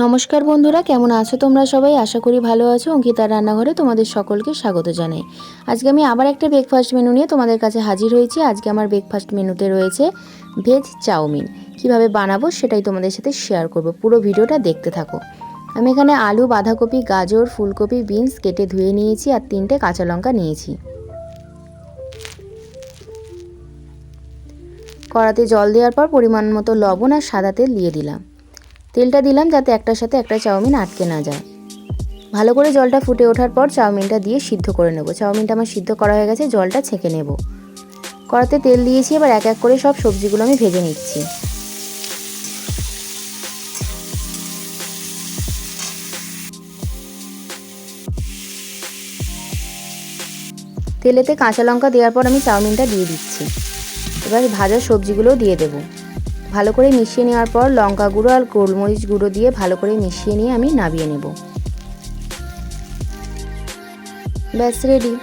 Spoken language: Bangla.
নমস্কার বন্ধুরা, কেমন আছো তোমরা সবাই? আশা করি ভালো আছো। অঙ্কিতার রান্নাঘরে তোমাদের সকলকে স্বাগত জানাই। আজকে আমি আবার একটা ব্রেকফাস্ট মেনু নিয়ে তোমাদের কাছে হাজির হয়েছি। আজকে আমার ব্রেকফাস্ট মেনুতে রয়েছে ভেজ চাউমিন। কিভাবে বানাবো সেটাই তোমাদের সাথে শেয়ার করব। পুরো ভিডিওটা দেখতে থাকো। আমি এখানে আলু, বাঁধাকপি, গাজর, ফুলকপি, বিনস কেটে ধুয়ে নিয়েছি আর 3টে কাঁচা লঙ্কা নিয়েছি। কড়াতে জল দেওয়ার পর পরিমাণ মতো লবণ আর সাদা তেল দিয়ে দিলাম। তেলটা দিলাম যাতে একটার সাথে একটা চাউমিন আটকে না যায়। ভালো করে জলটা ফুটে ওঠার পর চাউমিনটা দিয়ে সিদ্ধ করে নেব। চাউমিনটা আমার সিদ্ধ করা হয়ে গেছে, জলটা ছেঁকে নেব। কড়াতে তেল দিয়েছি, এবার এক এক করে সব সবজিগুলো আমি ভেজে নিচ্ছি। তেলেতে কাঁচা লঙ্কা দেওয়ার পর আমি চাউমিনটা দিয়ে দিচ্ছি। এবার ভাজা সবজিগুলোও দিয়ে দেব। ভালো করে মিশিয়ে নেওয়ার পর লঙ্কা গুঁড়ো আর গোলমরিচ গুঁড়ো দিয়ে ভালো করে মিশিয়ে নিয়ে আমি নামিয়ে নেব। ব্যাস রেডি।